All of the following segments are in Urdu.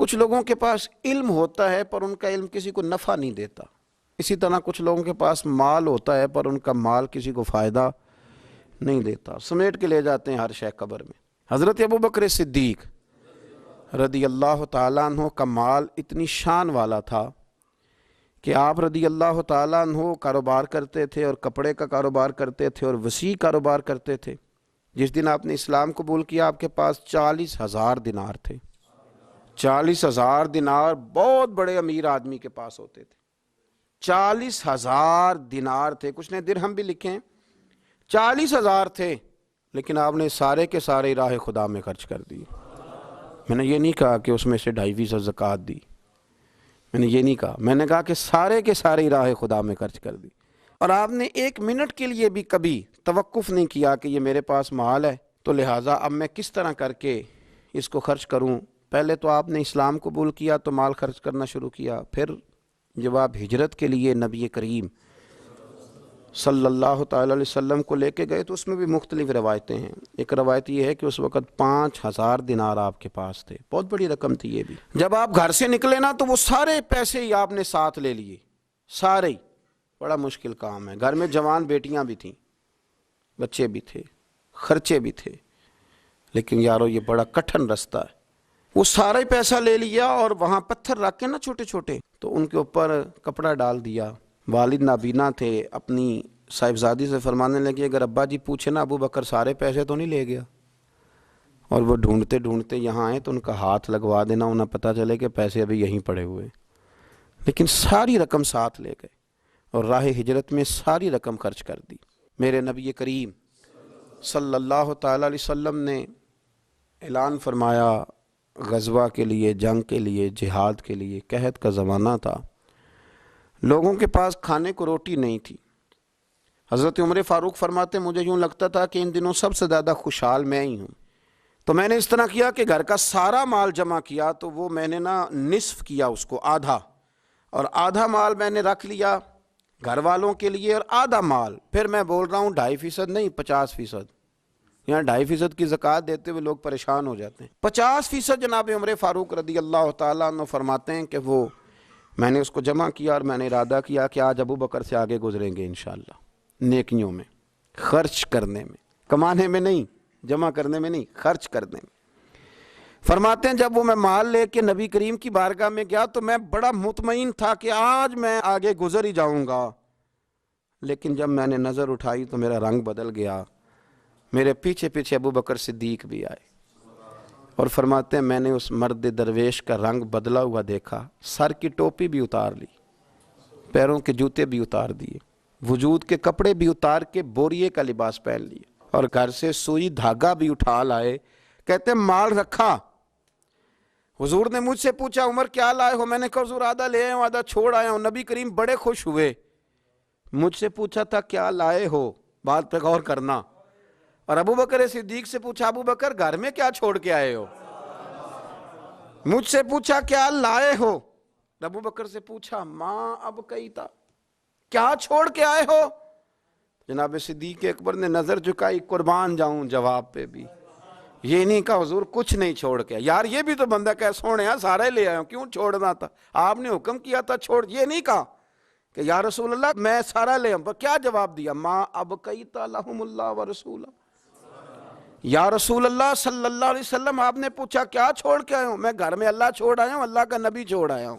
کچھ لوگوں کے پاس علم ہوتا ہے پر ان کا علم کسی کو نفع نہیں دیتا، اسی طرح کچھ لوگوں کے پاس مال ہوتا ہے پر ان کا مال کسی کو فائدہ نہیں دیتا، سمیٹ کے لے جاتے ہیں ہر شے قبر میں۔ حضرت ابوبکر صدیق رضی اللہ تعالیٰ عنہ کا مال اتنی شان والا تھا کہ آپ رضی اللہ تعالیٰ عنہ کاروبار کرتے تھے، اور کپڑے کا کاروبار کرتے تھے، اور وسیع کاروبار کرتے تھے۔ جس دن آپ نے اسلام قبول کیا آپ کے پاس 40,000 دینار تھے۔ 40,000 دینار بہت بڑے امیر آدمی کے پاس ہوتے تھے۔ 40,000 دینار تھے، کچھ نے درہم بھی لکھیں، 40,000 تھے، لیکن آپ نے سارے کے سارے راہ خدا میں خرچ کر دی۔ میں نے یہ نہیں کہا کہ اس میں سے 2.5% زکوٰۃ دی، میں نے یہ نہیں کہا، میں نے کہا کہ سارے کے سارے راہ خدا میں خرچ کر دی۔ اور آپ نے 1 منٹ کے لیے بھی کبھی توقف نہیں کیا کہ یہ میرے پاس مال ہے تو لہٰذا اب میں کس طرح کر کے اس کو خرچ کروں۔ پہلے تو آپ نے اسلام قبول کیا تو مال خرچ کرنا شروع کیا، پھر جب آپ ہجرت کے لیے نبی کریم صلی اللہ تعالی علیہ وسلم کو لے کے گئے تو اس میں بھی مختلف روایتیں ہیں۔ ایک روایت یہ ہے کہ اس وقت 5,000 دینار آپ کے پاس تھے، بہت بڑی رقم تھی یہ بھی۔ جب آپ گھر سے نکلے نا تو وہ سارے پیسے ہی آپ نے ساتھ لے لیے، سارے ہی۔ بڑا مشکل کام ہے، گھر میں جوان بیٹیاں بھی تھیں، بچے بھی تھے، خرچے بھی تھے، لیکن یارو یہ بڑا کٹھن رستہ ہے۔ وہ سارا ہی پیسہ لے لیا اور وہاں پتھر رکھ کے نا چھوٹے چھوٹے، تو ان کے اوپر کپڑا ڈال دیا۔ والد نابینا تھے، اپنی صاحبزادی سے فرمانے لگے اگر ابا جی پوچھے نا ابو بکر سارے پیسے تو نہیں لے گیا؟ اور وہ ڈھونڈتے ڈھونڈتے یہاں آئے تو ان کا ہاتھ لگوا دینا، انہیں پتہ چلے کہ پیسے ابھی یہیں پڑے ہوئے، لیکن ساری رقم ساتھ لے گئے اور راہ ہجرت میں ساری رقم خرچ کر دی۔ میرے نبی کریم صلی اللہ تعالی علیہ وسلم نے اعلان فرمایا غزوہ کے لیے، جنگ کے لیے، جہاد کے لیے۔ قحط کا زمانہ تھا، لوگوں کے پاس کھانے کو روٹی نہیں تھی۔ حضرت عمر فاروق فرماتے مجھے یوں لگتا تھا کہ ان دنوں سب سے زیادہ خوشحال میں ہی ہوں، تو میں نے اس طرح کیا کہ گھر کا سارا مال جمع کیا، تو وہ میں نے نا نصف کیا اس کو، آدھا، اور آدھا مال میں نے رکھ لیا گھر والوں کے لیے، اور آدھا مال پھر میں بول رہا ہوں 2.5% نہیں 50%۔ یہاں 2.5% کی زکوٰۃ دیتے ہوئے لوگ پریشان ہو جاتے ہیں۔ 50% جناب عمر فاروق رضی اللہ تعالیٰ عنہ فرماتے ہیں کہ وہ میں نے اس کو جمع کیا اور میں نے ارادہ کیا کہ آج ابو بکر سے آگے گزریں گے انشاءاللہ، نیکیوں میں، خرچ کرنے میں، کمانے میں نہیں، جمع کرنے میں نہیں، خرچ کرنے میں۔ فرماتے ہیں جب وہ میں مال لے کے نبی کریم کی بارگاہ میں گیا تو میں بڑا مطمئن تھا کہ آج میں آگے گزر ہی جاؤں گا، لیکن جب میں نے نظر اٹھائی تو میرا رنگ بدل گیا، میرے پیچھے پیچھے ابو بکر صدیق بھی آئے، اور فرماتے ہیں میں نے اس مرد درویش کا رنگ بدلا ہوا دیکھا، سر کی ٹوپی بھی اتار لی، پیروں کے جوتے بھی اتار دیے، وجود کے کپڑے بھی اتار کے بوریے کا لباس پہن لیے، اور گھر سے سوئی دھاگا بھی اٹھا لائے۔ کہتے ہیں مال رکھا، حضور نے مجھ سے پوچھا عمر کیا لائے ہو؟ میں نے کہا حضور آدھا لے آیا ہوں، آدھا چھوڑ آیا ہوں۔ نبی کریم بڑے خوش ہوئے، مجھ سے پوچھا تھا کیا لائے ہو، بات پہ غور کرنا، اور ابو بکر صدیق سے پوچھا ابو بکر گھر میں کیا چھوڑ کے آئے ہو؟ مجھ سے پوچھا کیا لائے ہو، ابو بکر سے پوچھا ماں اب کئی تھا، کیا چھوڑ کے آئے ہو؟ جناب صدیق اکبر نے نظر جھکائی، قربان جاؤں جواب پہ بھی، یہ نہیں کہا حضور کچھ نہیں چھوڑ کے، یار یہ بھی تو بندہ کہ سونے سارا ہی لے آیا ہوں، کیوں چھوڑنا تھا، آپ نے حکم کیا تھا چھوڑ، یہ نہیں کہا کہ یا رسول اللہ میں سارا لے آؤں، کیا جواب دیا؟ ماں اب کئی لہم اللہ و رسولہ، یا رسول اللہ صلی اللہ علیہ وسلم آپ نے پوچھا کیا چھوڑ کے آئے ہوں؟ میں گھر میں اللہ چھوڑ آیا ہوں، اللہ کا نبی چھوڑ آیا ہوں،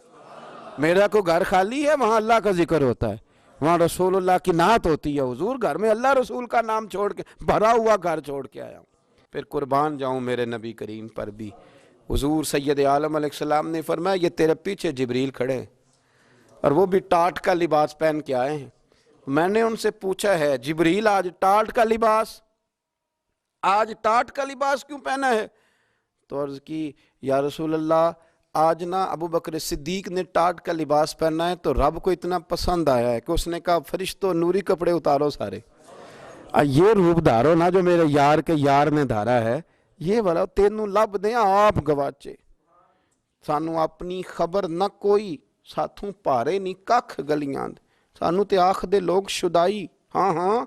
میرا کو گھر خالی ہے وہاں اللہ کا ذکر ہوتا ہے، وہاں رسول اللہ کی نعت ہوتی ہے، حضور گھر میں اللہ رسول کا نام چھوڑ کے بھرا ہوا گھر چھوڑ کے آیا ہوں۔ پھر قربان جاؤں میرے نبی کریم پر بھی، حضور سید عالم علیہ السلام نے فرمایا یہ تیرے پیچھے جبریل کھڑے ہیں، اور وہ بھی ٹاٹ کا لباس پہن کے آئے ہیں۔ میں نے ان سے پوچھا ہے جبریل آج ٹاٹ کا لباس، آج ٹاٹ کا لباس کیوں پہنا ہے؟ تو عرض کی یا رسول اللہ آج نا ابو بکر صدیق نے ٹاٹ کا لباس پہنا ہے تو رب کو اتنا پسند آیا ہے کہ اس نے کہا فرشتوں نوری کپڑے اتارو سارے، یہ روپ دھارو نا جو میرے یار کے یار نے دھارا ہے، یہ والا تینوں لب دیں آپ گواچے، سانو اپنی خبر نہ کوئی، ساتھوں پارے نہیں ککھ گلیاں، سانو تے آخ دے لوگ شدائی، ہاں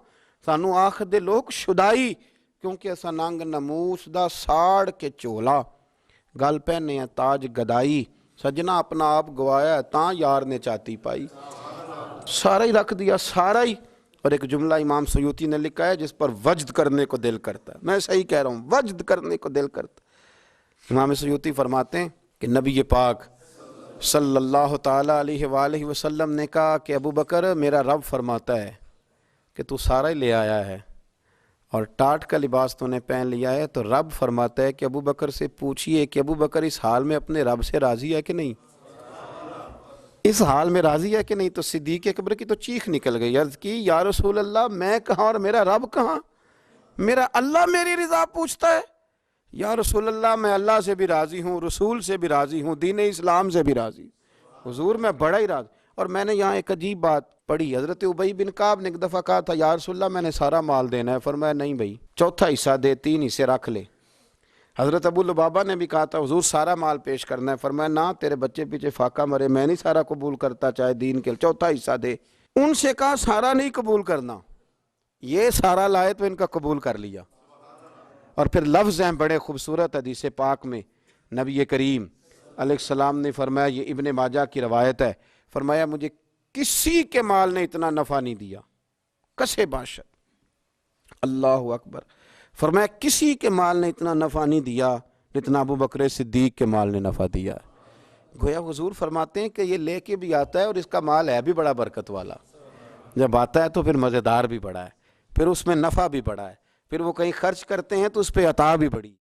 سانو آخ دے لوگ شدائی، کیونکہ اسا ننگ نموس دا ساڑ کے چولا، گل پہنے ہیں تاج گدائی، سجنا اپنا آپ گوایا ہے تاں یار نے چاتی پائی۔ سارا ہی رکھ دیا، سارا ہی۔ اور ایک جملہ امام سیوطی نے لکھا ہے جس پر وجد کرنے کو دل کرتا ہے، میں صحیح کہہ رہا ہوں، وجد کرنے کو دل کرتا ہے۔ امام سیوطی فرماتے ہیں کہ نبی پاک صلی اللہ تعالیٰ علیہ وآلہ وسلم نے کہا کہ ابو بکر میرا رب فرماتا ہے کہ تو سارا ہی لے آیا ہے اور ٹاٹ کا لباس تو نے پہن لیا ہے، تو رب فرماتا ہے کہ ابو بکر سے پوچھئے کہ ابو بکر اس حال میں اپنے رب سے راضی ہے کہ نہیں، اس حال میں راضی ہے کہ نہیں؟ تو صدیق اکبر کی تو چیخ نکل گئی، عرض کی یا رسول اللہ میں کہاں اور میرا رب کہاں؟ میرا اللہ میری رضا پوچھتا ہے؟ یا رسول اللہ میں اللہ سے بھی راضی ہوں، رسول سے بھی راضی ہوں، دین اسلام سے بھی راضی ہوں، حضور میں بڑا ہی راضی۔ اور میں نے یہاں ایک عجیب بات پڑھی، حضرت ابی بن کعب نے ایک دفعہ کہا تھا یا رسول اللہ میں نے سارا مال دینا ہے، فرمایا نہیں بھائی، چوتھا حصہ دے، 3 حصے رکھ لے۔ حضرت ابو لبابہ نے بھی کہا تھا حضور سارا مال پیش کرنا ہے، فرمایا نہ، تیرے بچے پیچھے فاقہ مرے، میں نہیں سارا قبول کرتا، چاہے دین کے، چوتھا حصہ دے۔ ان سے کہا سارا نہیں قبول کرنا، یہ سارا لائے تو ان کا قبول کر لیا۔ اور پھر لفظ ہیں بڑے خوبصورت حدیث پاک میں، نبی کریم علیہ السلام نے فرمایا، یہ ابن ماجہ کی روایت ہے، فرمایا مجھے کسی کے مال نے اتنا نفع نہیں دیا، کسے باشد، اللہ اکبر، فرمایا کسی کے مال نے اتنا نفع نہیں دیا جتنا ابو بکر صدیق کے مال نے نفع دیا ہے۔ گویا حضور فرماتے ہیں کہ یہ لے کے بھی آتا ہے اور اس کا مال ہے بھی بڑا برکت والا، جب آتا ہے تو پھر مزیدار بھی بڑا ہے، پھر اس میں نفع بھی بڑا ہے، پھر وہ کہیں خرچ کرتے ہیں تو اس پہ عطا بھی بڑی۔